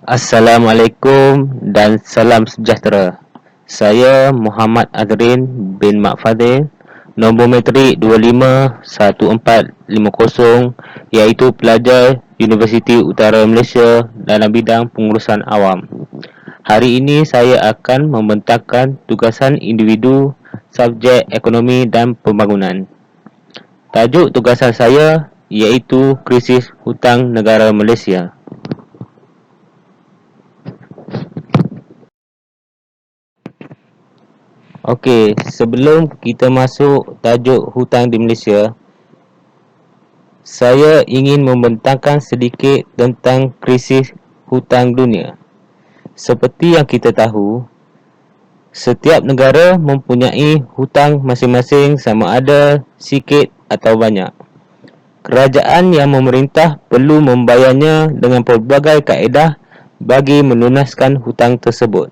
Assalamualaikum dan salam sejahtera. Saya Muhammad Azrin bin Mak Fadil, nombor matrik 251450, iaitu pelajar Universiti Utara Malaysia dalam bidang pengurusan awam. Hari ini saya akan membentangkan tugasan individu subjek ekonomi dan pembangunan. Tajuk tugasan saya iaitu krisis hutang negara Malaysia. Okey, sebelum kita masuk tajuk hutang di Malaysia, saya ingin membentangkan sedikit tentang krisis hutang dunia. Seperti yang kita tahu, setiap negara mempunyai hutang masing-masing sama ada sikit atau banyak. Kerajaan yang memerintah perlu membayarnya dengan pelbagai kaedah bagi melunaskan hutang tersebut.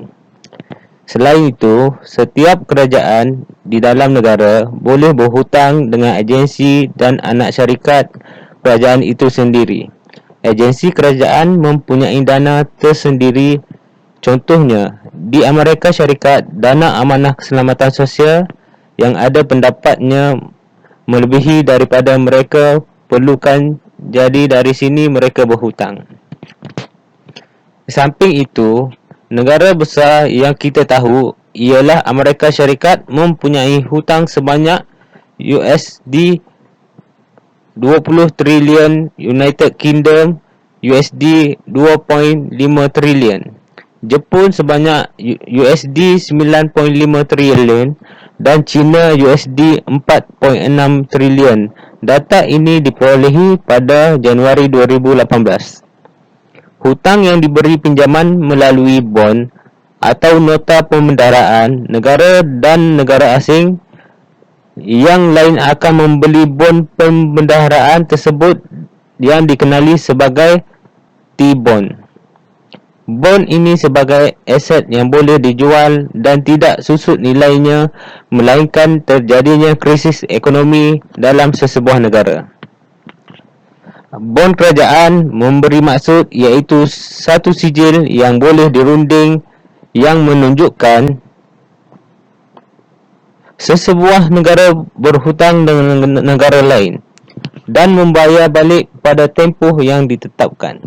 Selain itu, setiap kerajaan di dalam negara boleh berhutang dengan agensi dan anak syarikat kerajaan itu sendiri. Agensi kerajaan mempunyai dana tersendiri. Contohnya, di Amerika Syarikat, dana amanah keselamatan sosial yang ada pendapatnya melebihi daripada mereka perlukan, jadi dari sini mereka berhutang. Di samping itu, negara besar yang kita tahu ialah Amerika Syarikat mempunyai hutang sebanyak USD 20 trilion, United Kingdom USD 2.5 trilion, Jepun sebanyak USD 9.5 trilion dan China USD 4.6 trilion. Data ini diperolehi pada Januari 2018. Hutang yang diberi pinjaman melalui bond atau nota pembendaraan negara dan negara asing yang lain akan membeli bond pembendaraan tersebut yang dikenali sebagai T-bond. Bond ini sebagai aset yang boleh dijual dan tidak susut nilainya melainkan terjadinya krisis ekonomi dalam sesebuah negara. Bond kerajaan memberi maksud iaitu satu sijil yang boleh dirunding yang menunjukkan sesebuah negara berhutang dengan negara lain dan membayar balik pada tempoh yang ditetapkan.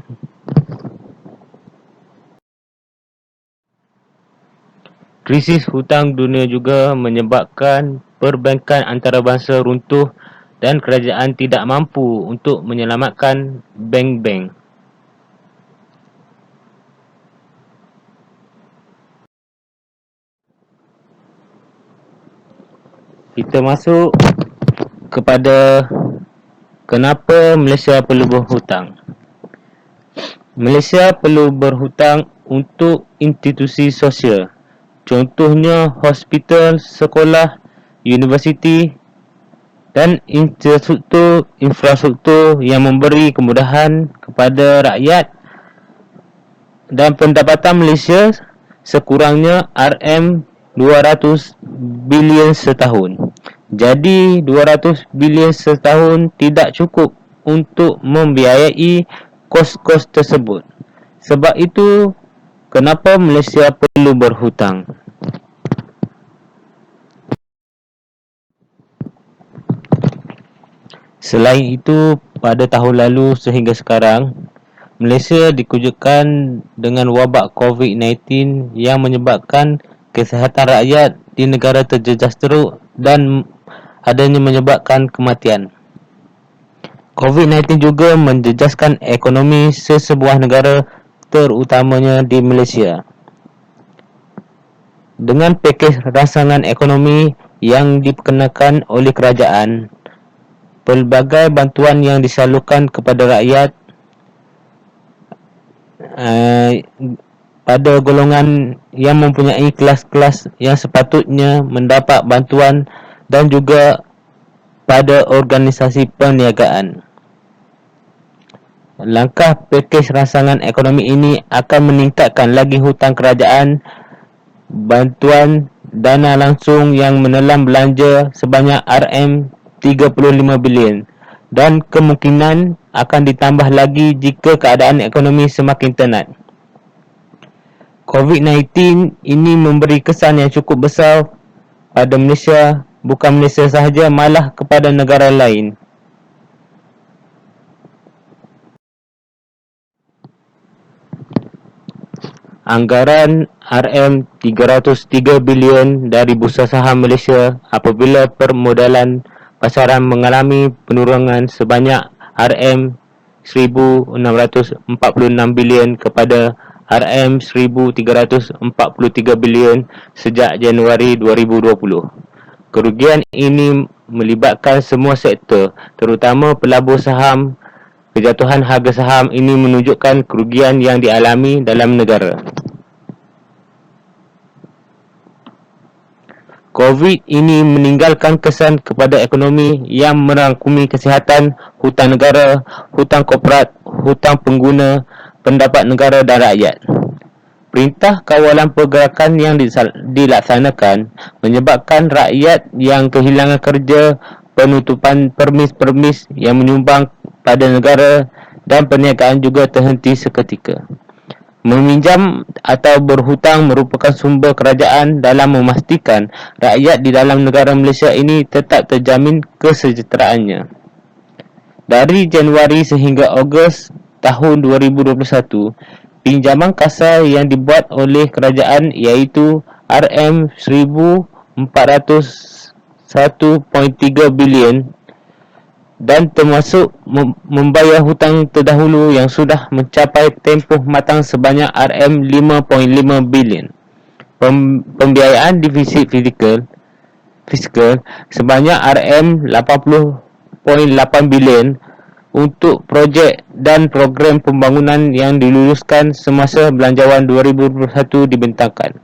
Krisis hutang dunia juga menyebabkan perbankan antarabangsa runtuh dan kerajaan tidak mampu untuk menyelamatkan bank-bank. Kita masuk kepada kenapa Malaysia perlu berhutang. Malaysia perlu berhutang untuk institusi sosial. Contohnya hospital, sekolah, universiti dan infrastruktur yang memberi kemudahan kepada rakyat, dan pendapatan Malaysia sekurangnya RM200 bilion setahun. Jadi 200 bilion setahun tidak cukup untuk membiayai kos-kos tersebut. Sebab itu kenapa Malaysia perlu berhutang. Selain itu, pada tahun lalu sehingga sekarang, Malaysia dikejutkan dengan wabak COVID-19 yang menyebabkan kesihatan rakyat di negara terjejas teruk dan adanya menyebabkan kematian. COVID-19 juga menjejaskan ekonomi sesebuah negara, terutamanya di Malaysia. Dengan pakej rangsangan ekonomi yang diperkenalkan oleh kerajaan, pelbagai bantuan yang disalurkan kepada rakyat pada golongan yang mempunyai kelas-kelas yang sepatutnya mendapat bantuan dan juga pada organisasi perniagaan. Langkah pakej rangsangan ekonomi ini akan meningkatkan lagi hutang kerajaan, bantuan dana langsung yang menelan belanja sebanyak RM35 bilion dan kemungkinan akan ditambah lagi jika keadaan ekonomi semakin tenat. COVID-19 ini memberi kesan yang cukup besar pada Malaysia, bukan Malaysia sahaja, malah kepada negara lain. Anggaran RM303 bilion dari Bursa Saham Malaysia apabila permodalan pasaran mengalami penurunan sebanyak RM1,646 bilion kepada RM1,343 bilion sejak Januari 2020. Kerugian ini melibatkan semua sektor, terutama pelabur saham. Kejatuhan harga saham ini menunjukkan kerugian yang dialami dalam negara. COVID ini meninggalkan kesan kepada ekonomi yang merangkumi kesihatan, hutang negara, hutang korporat, hutang pengguna, pendapat negara dan rakyat. Perintah kawalan pergerakan yang dilaksanakan menyebabkan rakyat yang kehilangan kerja, penutupan permis-permis yang menyumbang pada negara dan perniagaan juga terhenti seketika. Meminjam atau berhutang merupakan sumber kerajaan dalam memastikan rakyat di dalam negara Malaysia ini tetap terjamin kesejahteraannya. Dari Januari sehingga Ogos tahun 2021, pinjaman kasar yang dibuat oleh kerajaan iaitu RM1,401.3 bilion dan termasuk membayar hutang terdahulu yang sudah mencapai tempoh matang sebanyak RM5.5 bilion. Pembiayaan defisit fiskal sebanyak RM80.8 bilion untuk projek dan program pembangunan yang diluluskan semasa belanjawan 2021 dibentangkan.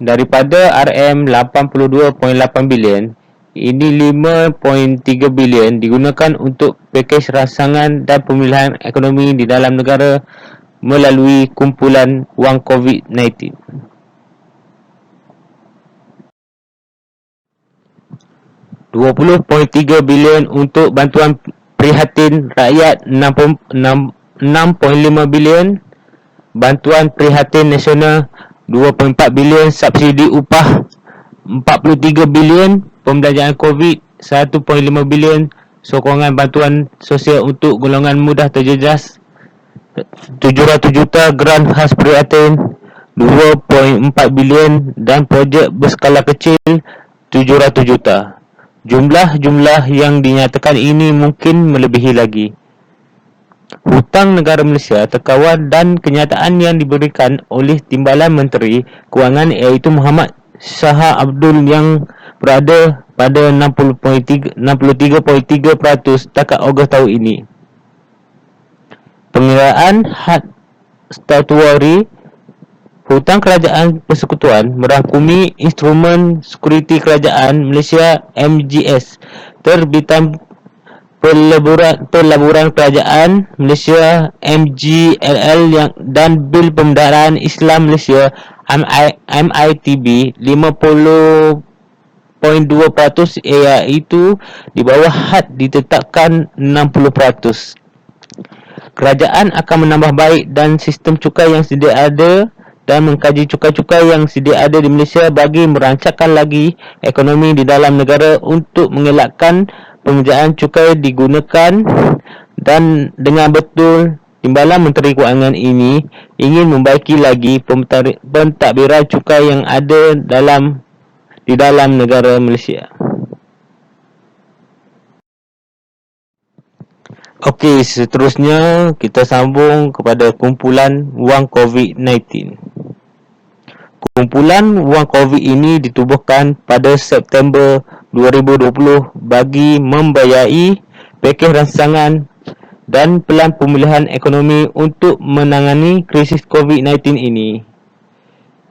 Daripada RM82.8 bilion, ini 5.3 bilion digunakan untuk pakej rangsangan dan pemulihan ekonomi di dalam negara melalui kumpulan wang COVID-19. RM20.3 bilion untuk bantuan prihatin rakyat, 6.5 bilion bantuan prihatin nasional, 2.4 bilion subsidi upah, 43 bilion pembelanjaan COVID, 1.5 bilion sokongan bantuan sosial untuk golongan mudah terjejas, 700 juta grant khas prihatin, 2.4 bilion dan projek berskala kecil, 700 juta. Jumlah yang dinyatakan ini mungkin melebihi lagi. Hutang negara Malaysia terkawal dan kenyataan yang diberikan oleh Timbalan Menteri Kewangan iaitu Muhammad Shah Abdul yang berada pada 63.3% setakat Ogos tahun ini. Pengiraan had statutory hutang kerajaan persekutuan merangkumi instrumen sekuriti kerajaan Malaysia MGS, terbitan pelaburan kerajaan Malaysia MGLL dan bil pembendaharaan Islam Malaysia MITB 50.2% iaitu di bawah had ditetapkan 60%. Kerajaan akan menambah baik dan sistem cukai yang sedia ada dan mengkaji cukai-cukai yang sedia ada di Malaysia bagi merancangkan lagi ekonomi di dalam negara untuk mengelakkan pengerjaan cukai digunakan. Dan dengan betul, Timbalan Menteri Kewangan ini ingin membaiki lagi pentadbiran cukai yang ada di dalam negara Malaysia. Okey, seterusnya kita sambung kepada kumpulan wang COVID-19. Kumpulan wang COVID ini ditubuhkan pada September 2020 bagi membiayai pakej rangsangan dan pelan pemulihan ekonomi untuk menangani krisis COVID-19 ini.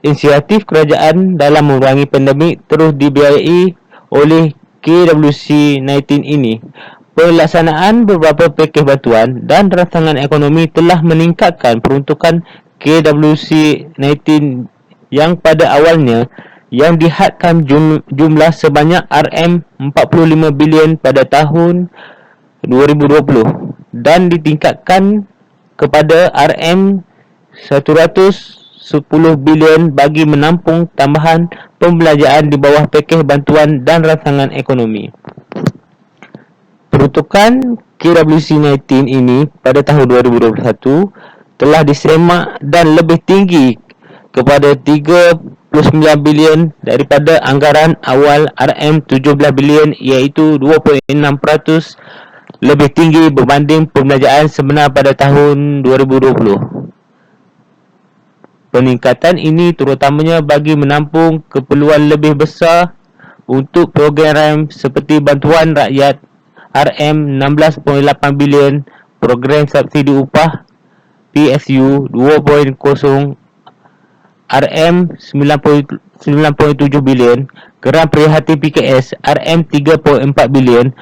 Inisiatif kerajaan dalam memerangi pandemik terus dibiayai oleh KWC-19 ini. Pelaksanaan beberapa pakej bantuan dan rangsangan ekonomi telah meningkatkan peruntukan KWC-19 yang pada awalnya yang dihadkan jumlah sebanyak RM45 bilion pada tahun 2020 dan ditingkatkan kepada RM119 bilion bagi menampung tambahan pembelanjaan di bawah pakej bantuan dan rancangan ekonomi. Peruntukan KWC-19 ini pada tahun 2021 telah disemak dan lebih tinggi kepada 39 bilion daripada anggaran awal RM17 bilion, iaitu 2.6% lebih tinggi berbanding pembelanjaan sebenar pada tahun 2020. Peningkatan ini terutamanya bagi menampung keperluan lebih besar untuk program seperti bantuan rakyat RM16.8 bilion, program subsidi upah PSU 2.0 RM9.7 bilion, geran prihatin PKS RM3.4 bilion,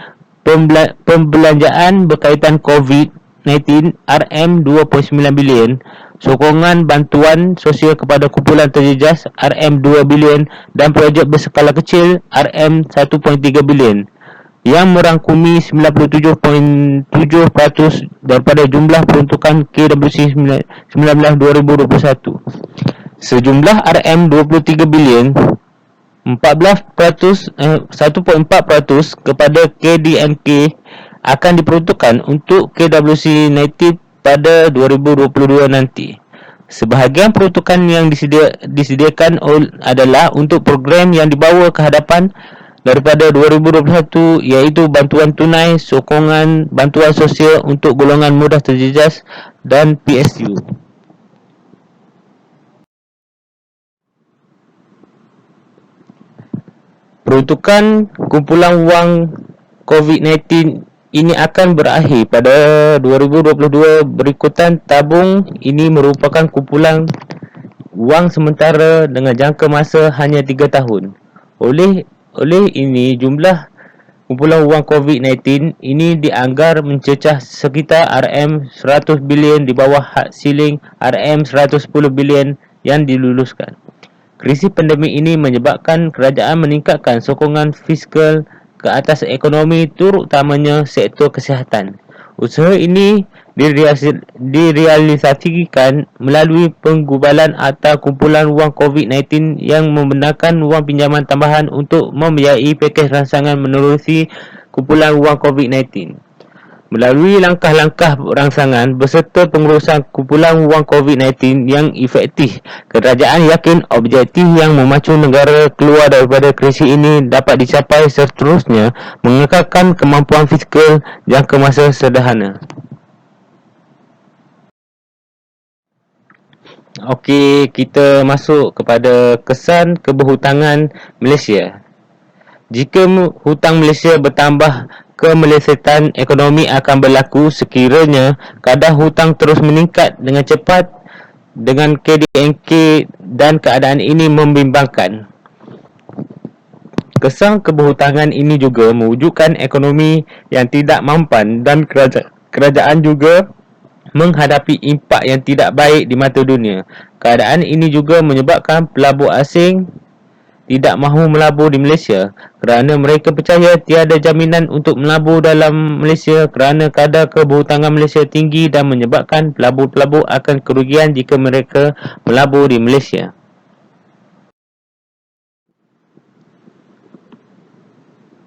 pembelanjaan berkaitan COVID-19 RM2.9 bilion, sokongan bantuan sosial kepada kumpulan terjejas RM2 bilion dan projek berskala kecil RM1.3 bilion yang merangkumi 97.7% daripada jumlah peruntukan KWC 19 2021. Sejumlah RM23 bilion 1.4% kepada KDNK akan diperuntukkan untuk KWC-19 pada 2022 nanti. Sebahagian peruntukan yang disediakan adalah untuk program yang dibawa ke hadapan daripada 2021, iaitu bantuan tunai, sokongan bantuan sosial untuk golongan mudah terjejas dan PSU. Peruntukan kumpulan wang COVID-19 ini akan berakhir pada 2022. Berikutan tabung ini merupakan kumpulan wang sementara dengan jangka masa hanya 3 tahun. Oleh ini, jumlah kumpulan wang COVID-19 ini dianggar mencecah sekitar RM100 bilion di bawah had siling RM110 bilion yang diluluskan. Krisis pandemik ini menyebabkan kerajaan meningkatkan sokongan fiskal ke atas ekonomi, terutamanya sektor kesihatan. Usaha ini direalisasikan melalui penggubalan akta kumpulan wang COVID-19 yang membenarkan wang pinjaman tambahan untuk membiayai pakej rancangan menerusi kumpulan wang COVID-19. Melalui langkah-langkah rangsangan beserta pengurusan kumpulan wang COVID-19 yang efektif, kerajaan yakin objektif yang memacu negara keluar daripada krisis ini dapat dicapai, seterusnya mengekalkan kemampuan fiskal jangka masa sederhana. Okey, kita masuk kepada kesan keberhutangan Malaysia. Jika hutang Malaysia bertambah, kemelesetan ekonomi akan berlaku sekiranya kadar hutang terus meningkat dengan cepat dengan KDNK, dan keadaan ini membimbangkan. Kesan keberhutangan ini juga mewujudkan ekonomi yang tidak mampan dan kerajaan juga menghadapi impak yang tidak baik di mata dunia. Keadaan ini juga menyebabkan pelabur asing tidak mahu melabur di Malaysia kerana mereka percaya tiada jaminan untuk melabur dalam Malaysia kerana kadar keberhutangan Malaysia tinggi dan menyebabkan pelabur-pelabur akan kerugian jika mereka melabur di Malaysia.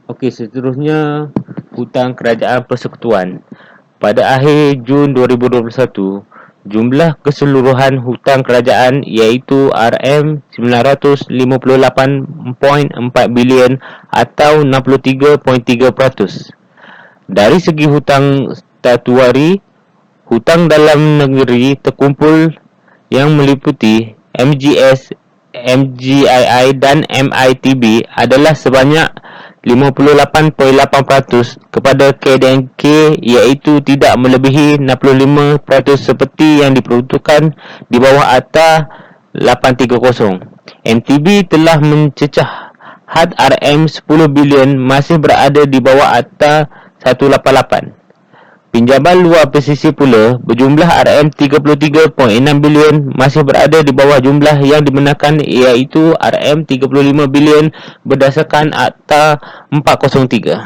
Okey, seterusnya hutang kerajaan persekutuan. Pada akhir Jun 2021, jumlah keseluruhan hutang kerajaan iaitu RM958.4 bilion atau 63.3%. Dari segi hutang statuari, hutang dalam negeri terkumpul yang meliputi MGS, MGII dan MITB adalah sebanyak 58.8% kepada KDNK, iaitu tidak melebihi 65% seperti yang diperuntukkan di bawah Akta 830. MTB telah mencecah had RM10 bilion, masih berada di bawah Akta 188. Pinjaman luar pesisir pula berjumlah RM33.6 bilion, masih berada di bawah jumlah yang dibenarkan, iaitu RM35 bilion berdasarkan Akta 403.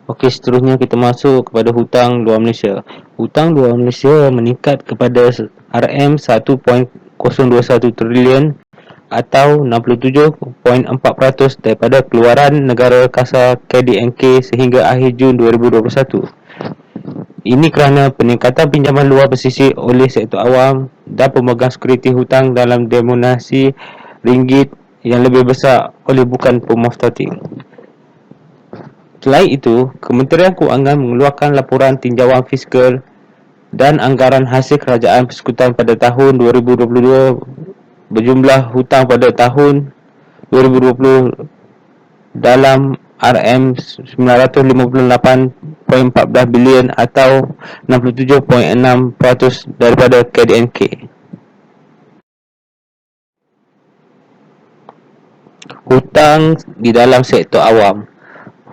Okey, seterusnya kita masuk kepada hutang luar Malaysia. Hutang luar Malaysia meningkat kepada RM1.021 trilion atau 67.4% daripada keluaran negara kasar KDNK sehingga akhir Jun 2021. Ini kerana peningkatan pinjaman luar pesisir oleh sektor awam dan pemegang sekuriti hutang dalam denominasi ringgit yang lebih besar oleh bukan pemostating. Selain itu, Kementerian Kewangan mengeluarkan laporan tinjauan fiskal dan anggaran hasil kerajaan persekutuan pada tahun 2022 berjumlah hutang pada tahun 2020 dalam RM958.14 bilion atau 67.6% daripada KDNK. Hutang di dalam sektor awam.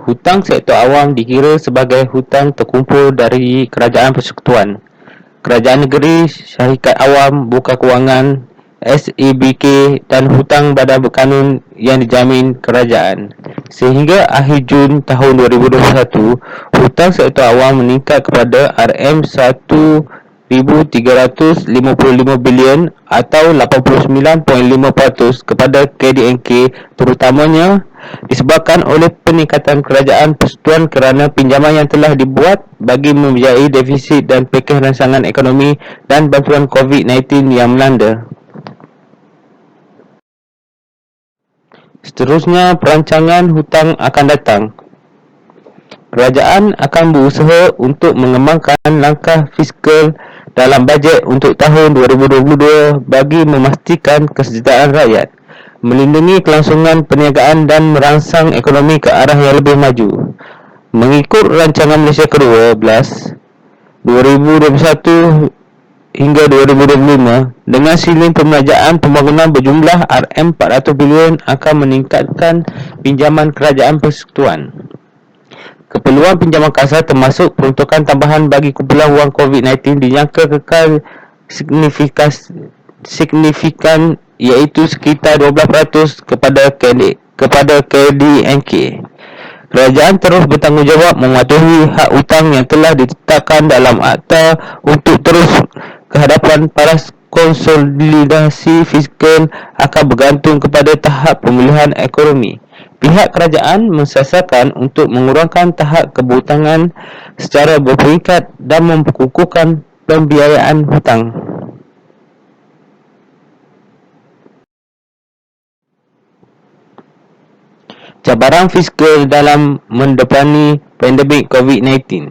Hutang sektor awam dikira sebagai hutang terkumpul dari kerajaan persekutuan, kerajaan negeri, syarikat awam, buka kewangan, SABK dan hutang badan berkanun yang dijamin kerajaan. Sehingga akhir Jun tahun 2021, hutang sektor awam meningkat kepada RM1,355 bilion atau 89.5% kepada KDNK, terutamanya disebabkan oleh peningkatan kerajaan persekutuan kerana pinjaman yang telah dibuat bagi membiayai defisit dan pakej rancangan ekonomi dan bantuan COVID-19 yang melanda. Seterusnya, perancangan hutang akan datang. Kerajaan akan berusaha untuk mengembangkan langkah fiskal dalam bajet untuk tahun 2022 bagi memastikan kesejahteraan rakyat, melindungi kelangsungan perniagaan dan merangsang ekonomi ke arah yang lebih maju. Mengikut rancangan Malaysia ke-12 2021 hingga 2025, dengan silin pembiayaan pembangunan berjumlah RM400 bilion akan meningkatkan pinjaman kerajaan persekutuan. Keperluan pinjaman kasar termasuk peruntukan tambahan bagi kumpulan wang COVID-19 dijangka kekal signifikan iaitu sekitar 12% kepada KDNK. Kerajaan terus bertanggungjawab mematuhi hak hutang yang telah ditetapkan dalam akta untuk terus ke hadapan. Paras konsolidasi fiskal akan bergantung kepada tahap pemulihan ekonomi. Pihak kerajaan mensasarkan untuk mengurangkan tahap keberhutangan secara berperingkat dan memperkukuhkan pembiayaan hutang. Cabaran fiskal dalam mendepani pandemik COVID-19.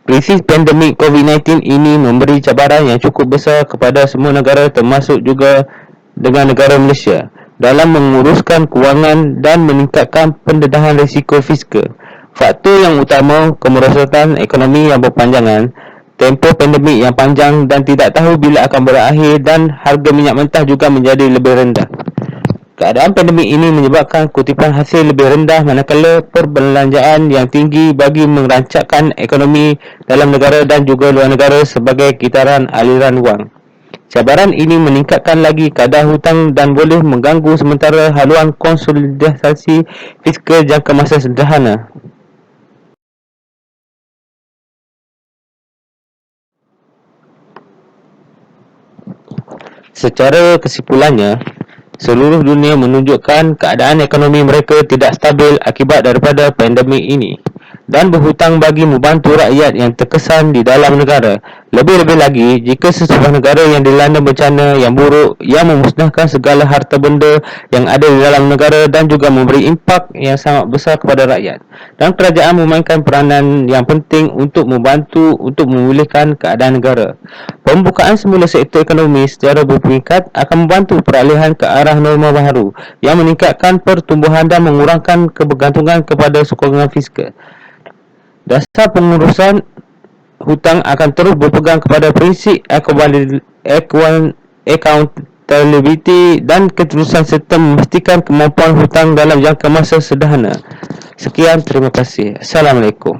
Krisis pandemik COVID-19 ini memberi cabaran yang cukup besar kepada semua negara termasuk juga dengan negara Malaysia dalam menguruskan kewangan dan meningkatkan pendedahan risiko fiskal. Faktor yang utama kemerosotan ekonomi yang berpanjangan, tempoh pandemik yang panjang dan tidak tahu bila akan berakhir, dan harga minyak mentah juga menjadi lebih rendah. Keadaan pandemik ini menyebabkan kutipan hasil lebih rendah manakala perbelanjaan yang tinggi bagi merancangkan ekonomi dalam negara dan juga luar negara sebagai kitaran aliran wang. Cabaran ini meningkatkan lagi kadar hutang dan boleh mengganggu sementara haluan konsolidasi fiskal jangka masa sederhana. Secara kesimpulannya, seluruh dunia menunjukkan keadaan ekonomi mereka tidak stabil akibat daripada pandemik ini dan berhutang bagi membantu rakyat yang terkesan di dalam negara. Lebih-lebih lagi, jika sesebuah negara yang dilanda bencana yang buruk yang memusnahkan segala harta benda yang ada di dalam negara dan juga memberi impak yang sangat besar kepada rakyat, dan kerajaan memainkan peranan yang penting untuk membantu untuk memulihkan keadaan negara. Pembukaan semula sektor ekonomi secara berperingkat akan membantu peralihan ke arah norma baru yang meningkatkan pertumbuhan dan mengurangkan kebergantungan kepada sokongan fiskal. Dasar pengurusan hutang akan terus berpegang kepada prinsip accountability dan keterusan serta memastikan kemampuan hutang dalam jangka masa sederhana. Sekian, terima kasih. Assalamualaikum.